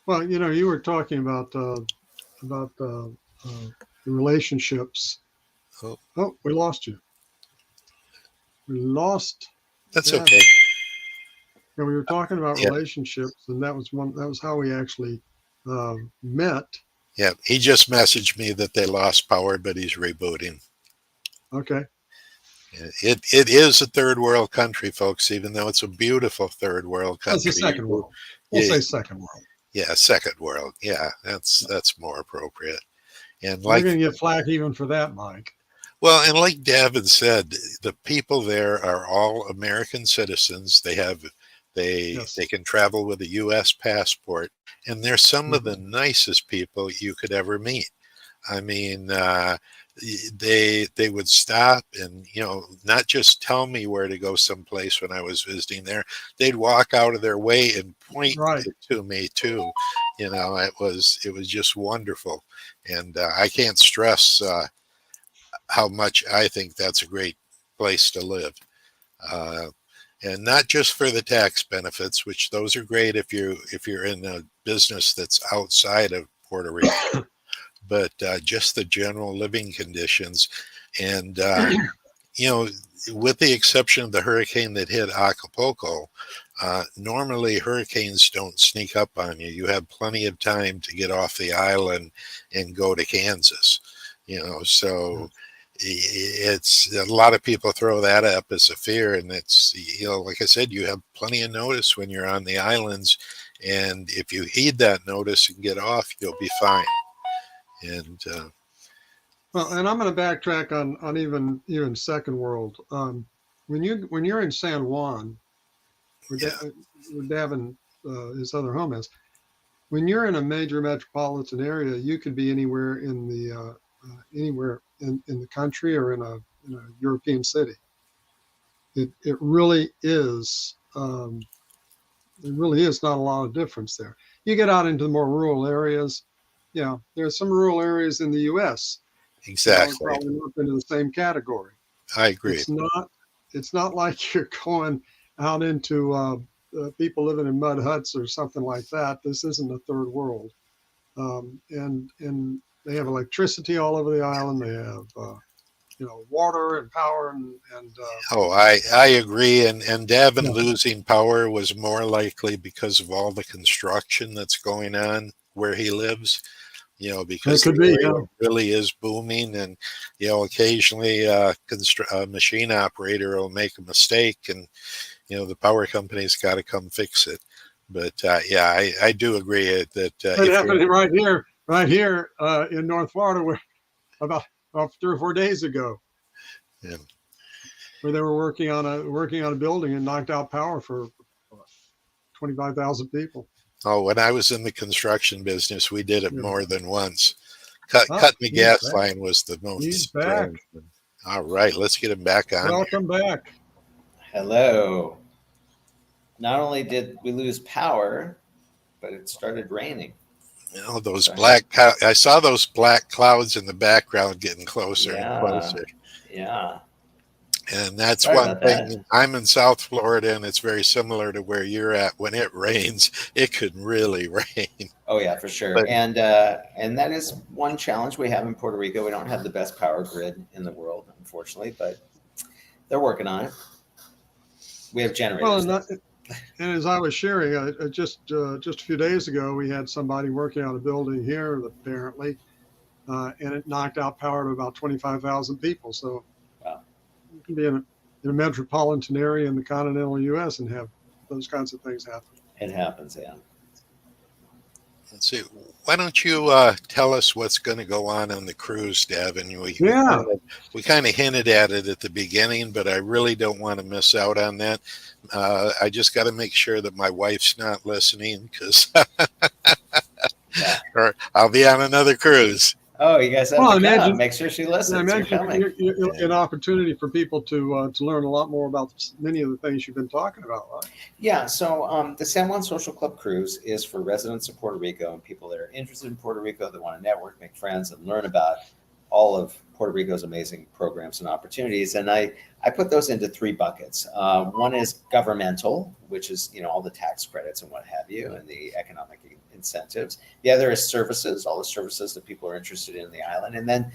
Well, you were talking about the relationships. Oh, Oh, we lost you. We lost that's Gavin. okay. And we were talking about Yeah, relationships, and that was how we actually met. yeah. He just messaged me that they lost power, but he's rebooting. Okay. It is a third world country, folks. Even though it's a beautiful third world That's the country, second world. We'll yeah, say second world. yeah, second world. Yeah, that's more appropriate. And You're like, going to get flack even for that, Mike. well, and like Daven said, the people there are all American citizens. They Yes. can travel with a U.S. passport, and they're some of the Mhm. nicest people you could ever meet. I mean, they would stop and not just tell me where to go someplace when I was visiting there. They'd walk out of their way and point Right. it to me too. It was just wonderful, and I can't stress how much I think that's a great place to live. Uh, and not just for the tax benefits, which those are great if you're in a business that's outside of Puerto Rico, but just the general living conditions. And, you know, with the exception of the hurricane that hit Acapulco, normally hurricanes don't sneak up on you. You have plenty of time to get off the island and go to Kansas, so it's a lot of people throw that up as a fear. And it's, like I said, you have plenty of notice when you're on the islands. And if you heed that notice and get off, you'll be fine. And Well, and I'm going to backtrack on even second world. When you're in San Juan, where, yeah, where Davin his other home is, when you're in a major metropolitan area, you could be anywhere in the country or in a European city. It really is. It really is not a lot of difference there. You get out into the more rural areas. There are some rural areas in the U.S. that I would exactly. probably lump into the same category. I agree. It's not. It's not like you're going out into people living in mud huts or something like that. This isn't a third world. And they have electricity all over the island. They have water and power and Oh, I agree. And Daven yeah, losing power was more likely because of all the construction that's going on where he lives. it Because the could be. Yeah, area really is booming, and occasionally a machine operator will make a mistake, and the power company's got to come fix it. But yeah, I do agree that it if you're happened right here in North Florida, where about 3 or 4 days ago, yeah. where they were working on a building and knocked out power for 25,000 people. Oh, when I was in the construction business, we did it Yeah. more than once. Ah, Cutting the he's gas back. line was the He's most back. thrilling. All right, let's get him back on. Welcome back. Hello. Not only did we lose power, but it started raining. Those Sorry. I saw those black clouds in the background getting closer and Yeah. closer. Yeah. And that's Sorry one about thing. that. I'm in South Florida, and it's very similar to where you're at. When it rains, it could really rain. Oh yeah, for sure. But And that is one challenge we have in Puerto Rico. We don't have the best power grid in the world, unfortunately, but they're working on it. We have generators. Well, and as I was sharing, just a few days ago, we had somebody working on a building here, apparently, and it knocked out power to about 25,000 people. So Wow. you can be in a metropolitan area in the continental U.S. and have those kinds of things happen. It happens, yeah. let's see. Why don't you tell us what's going to go on the cruise, Daven? We kind of hinted at it at the beginning, but I really don't want to miss out on that. I just got to make sure that my wife's not listening, because or I'll be on another cruise. Oh, you guys have Well, to imagine- come. Make sure she listens. I You're imagine coming. an opportunity for people to learn a lot more about many of the things you've been talking about, right? Yeah, so the San Juan Social Club Cruise is for residents of Puerto Rico and people that are interested in Puerto Rico, that want to network, make friends, and learn about all of Puerto Rico's amazing programs and opportunities. And I put those into three buckets. One is governmental, which is all the tax credits and what have you, and the economic incentives. The other is services, all the services that people are interested in the island. And then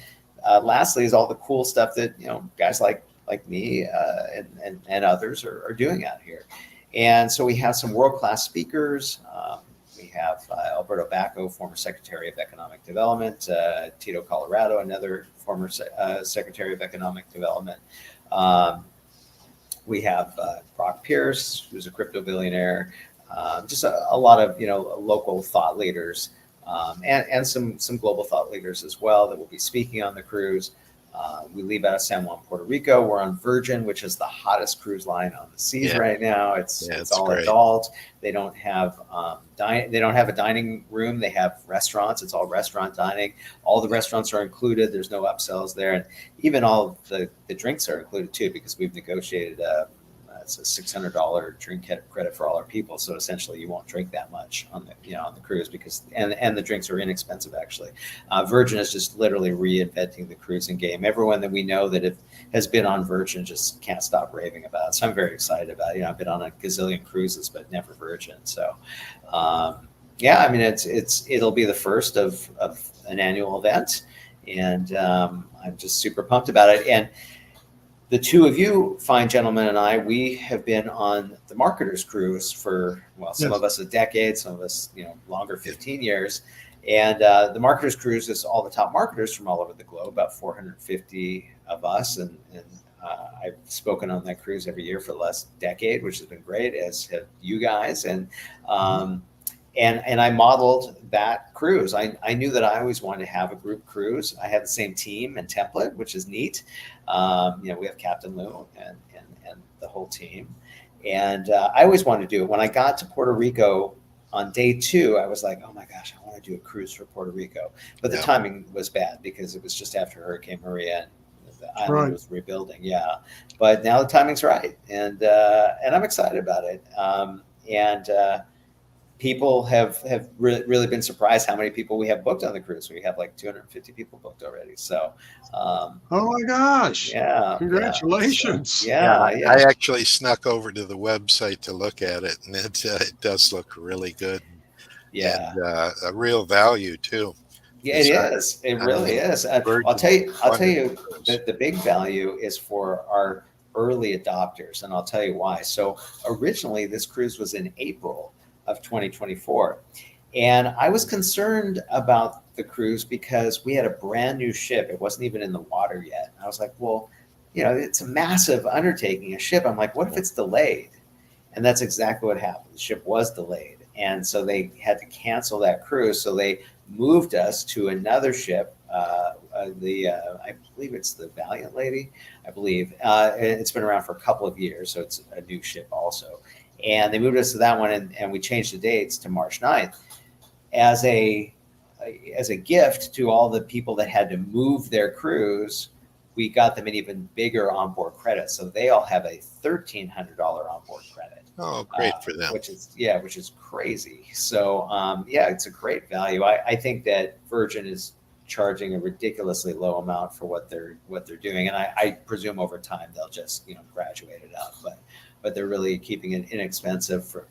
lastly is all the cool stuff that guys like me and others are doing out here. And so we have some world-class speakers. We have Alberto Bacco, former Secretary of Economic Development, Tito Colorado, another former Secretary of Economic Development. We have Brock Pierce, who's a crypto billionaire. Just a lot of local thought leaders, and some global thought leaders as well that will be speaking on the cruise. We leave out of San Juan, Puerto Rico. We're on Virgin, which is the hottest cruise line on the seas right now. It's all great. adult. They don't have they don't have a dining room. They have restaurants. It's all restaurant dining. All the restaurants are included. There's no upsells there, and even all the drinks are included too, because we've negotiated it's a $600 drink credit for all our people. So essentially, you won't drink that much on the cruise, because and the drinks are inexpensive actually. Virgin is just literally reinventing the cruising game. Everyone that we know that has been on Virgin just can't stop raving about it. So I'm very excited about it. I've been on a gazillion cruises, but never Virgin. So yeah, I mean it'll be the first of an annual event, and I'm just super pumped about it. And the two of you fine gentlemen and I, we have been on the Marketers Cruise for, some of us a decade, some of us, longer, 15 years. And the Marketers Cruise is all the top marketers from all over the globe, about 450 of us. And I've spoken on that cruise every year for the last decade, which has been great, as have you guys. And I modeled that cruise. I knew that I always wanted to have a group cruise. I had the same team and template, which is neat. We have Captain Lou and the whole team. And I always wanted to do it. When I got to Puerto Rico on day 2, I was like, oh my gosh, I want to do a cruise for Puerto Rico. But the timing was bad, because it was just after Hurricane Maria and the island was rebuilding. Yeah. But now the timing's right. And I'm excited about it. People have really been surprised how many people we have booked on the cruise. We have like 250 people booked already. So, oh my gosh! Yeah, congratulations! Yeah. I actually snuck over to the website to look at it, and it does look really good. Yeah. and a real value too. Yeah, it is. It really is. I'll Virgin tell you. I'll tell wonderful you cruise. that the big value is for our early adopters, and I'll tell you why. So originally, this cruise was in April of 2024, and I was concerned about the cruise because we had a brand new ship. It wasn't even in the water yet. I was like, well, it's a massive undertaking, a ship. I'm like, what if it's delayed? And that's exactly what happened. The ship was delayed. And so they had to cancel that cruise. So they moved us to another ship. I believe it's the Valiant Lady, I believe. It's been around for a couple of years. So it's a new ship also. And they moved us to that one, and we changed the dates to March 9th as a gift to all the people that had to move their cruise. We got them an even bigger onboard credit, so they all have a $1,300 onboard credit. Oh, great for them. Which is crazy. So it's a great value. I think that Virgin is charging a ridiculously low amount for what they're doing, and I presume over time they'll just graduate it up. But they're really keeping it inexpensive for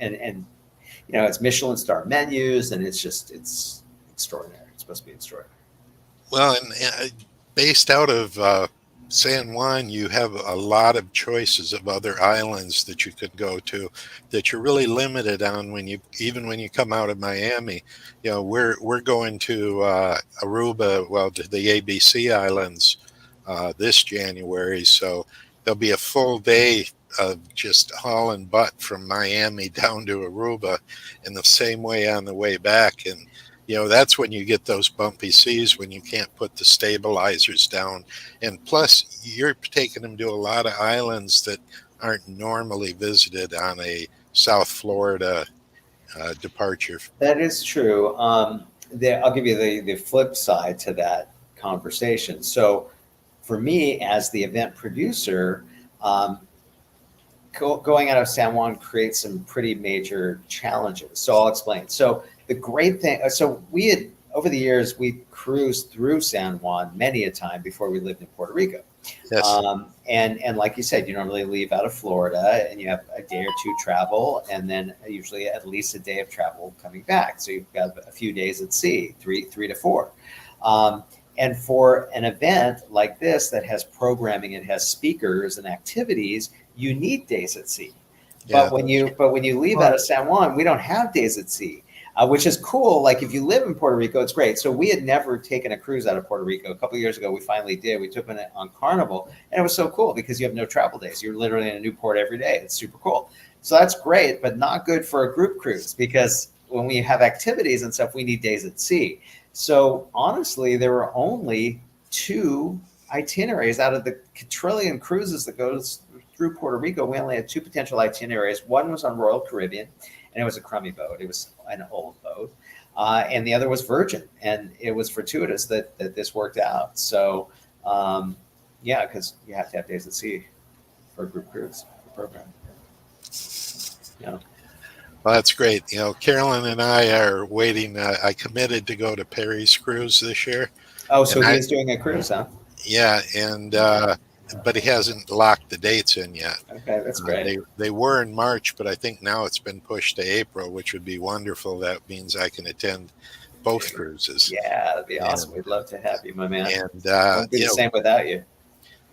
and it's Michelin star menus, and it's extraordinary. It's supposed to be extraordinary. Well, and based out of San Juan, you have a lot of choices of other islands that you could go to that you're really limited on when you come out of Miami. We're going to Aruba, well, to the ABC Islands this January, so there'll be a full day of just hauling butt from Miami down to Aruba, in the same way on the way back. And that's when you get those bumpy seas, when you can't put the stabilizers down. And plus, you're taking them to a lot of islands that aren't normally visited on a South Florida departure. That is true. I'll give you the flip side to that conversation. So for me, as the event producer, going out of San Juan creates some pretty major challenges. So I'll explain. So the great thing, so we had, over the years, we cruised through San Juan many a time before we lived in Puerto Rico. Yes. And like you said, you normally leave out of Florida and you have a day or two travel, and then usually at least a day of travel coming back. So you've got a few days at sea, three to four. And for an event like this that has programming, it has speakers and activities, you need days at sea. Yeah. But when you leave out of San Juan, we don't have days at sea. Which is cool. Like if you live in Puerto Rico, it's great. So we had never taken a cruise out of Puerto Rico. A couple of years ago, we finally did. We took it on Carnival, and it was so cool because you have no travel days. You're literally in a new port every day. It's super cool. So that's great, but not good for a group cruise because when we have activities and stuff, we need days at sea. So honestly, there were only 2 itineraries out of the trillion cruises that goes through Puerto Rico. We only had 2 potential itineraries. One was on Royal Caribbean, and it was a crummy boat. It was an old boat. And the other was Virgin. And it was fortuitous that this worked out. So, because you have to have days at sea for a group cruise program. Well, that's great. Carolyn and I are waiting. I committed to go to Perry's cruise this year. Oh, so he is doing a cruise, huh? Yeah, and but he hasn't locked the dates in yet. Okay, that's great. They were in March, but I think now it's been pushed to April, which would be wonderful. That means I can attend both cruises. Yeah, that'd be awesome. We'd love to have you, my man. And Won't be the same without you.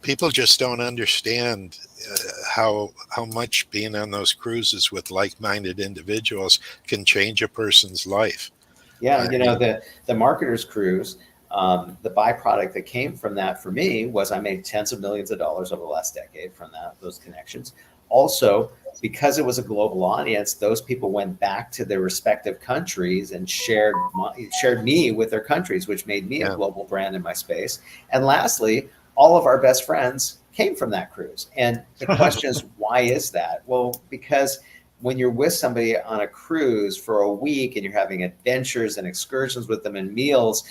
People just don't understand how much being on those cruises with like-minded individuals can change a person's life. Yeah, the marketer's cruise. The byproduct that came from that for me was I made tens of millions of dollars over the last decade from those connections. Also, because it was a global audience, those people went back to their respective countries and shared me with their countries, which made me a global brand in my space. And lastly, all of our best friends came from that cruise. And the question is, why is that? Well, because when you're with somebody on a cruise for a week and you're having adventures and excursions with them and meals,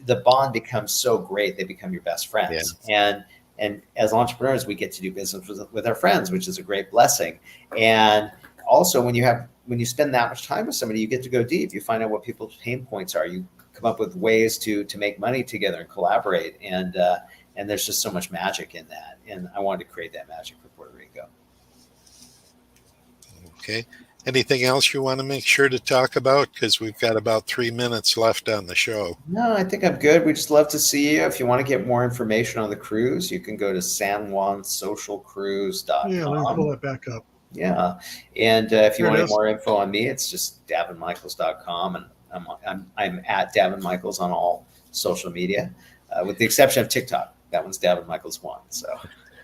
the bond becomes so great. They become your best friends. Yeah. And as entrepreneurs, we get to do business with our friends, which is a great blessing. And also when you spend that much time with somebody, you get to go deep. You find out what people's pain points are. You come up with ways to make money together and collaborate. And there's just so much magic in that. And I wanted to create that magic for Puerto Rico. Okay. Anything else you want to make sure to talk about? Because we've got about 3 minutes left on the show. No, I think I'm good. We just love to see you. If you want to get more information on the cruise, you can go to sanjuansocialcruise.com. Yeah, let me pull that back up. Yeah. And if you There it want any is. more info on me, it's just davenmichaels.com. And I'm at Daven Michaels on all social media, with the exception of TikTok. That one's Daven Michaels 1. So,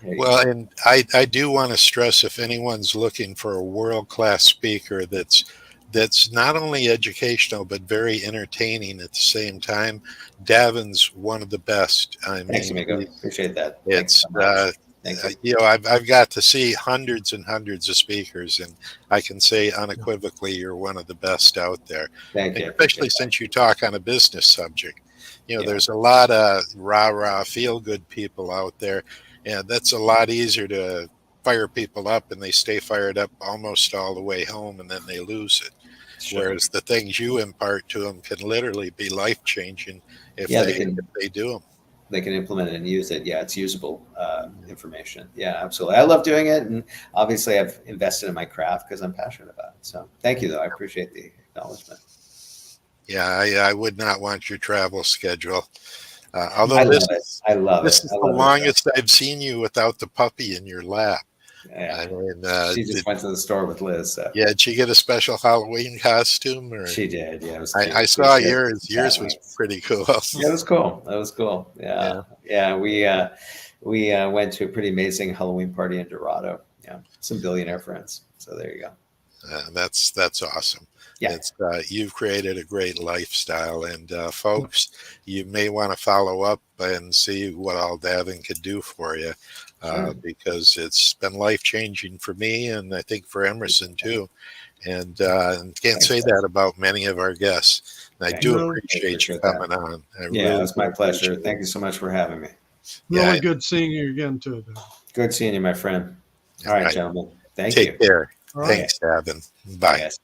there you Well, go. and I do want to stress, if anyone's looking for a world-class speaker that's not only educational but very entertaining at the same time, Daven's one of the best. I Thanks, mean, amigo. Appreciate that. Thanks it's so much. Thank you. you know, I've got to see hundreds and hundreds of speakers, and I can say unequivocally you're one of the best out there. Thank And you. especially since you talk on a business subject. You know, Yeah. there's a lot of rah-rah feel-good people out there, and that's a lot easier to fire people up, and they stay fired up almost all the way home, and then they lose it. Sure. Whereas the things you impart to them can literally be life-changing if Yeah, they do them. They can implement it and use it. Yeah, it's usable information. Yeah, absolutely. I love doing it. And obviously, I've invested in my craft because I'm passionate about it. So thank you, though. I appreciate the acknowledgement. Yeah, I would not want your travel schedule. Although I this love it. I love this it. is I the love longest I've seen you without the puppy in your lap. Yeah. I mean, She just went to the store with Liz. So. yeah, did you get a special Halloween costume? Or She did. Yeah, it was I cute. saw She had yours. Yours was wings. pretty cool. Yeah, it was cool. That was cool. Yeah. We went to a pretty amazing Halloween party in Dorado. Yeah, some billionaire friends. So there you go. That's awesome. Yeah. It's you've created a great lifestyle, and folks, you may want to follow up and see what all Daven could do for you, Sure. because it's been life changing for me, and I think for Emerson too. And can't say that about many of our guests. And I do No. appreciate you coming on. I Yeah, really it was my do pleasure. appreciate Thank it. you so much for having me. Really Yeah. good seeing you again, too. Good seeing you, my friend. All right, gentlemen. Thank Take you. care. All right. Thanks, Daven. Bye. Yes.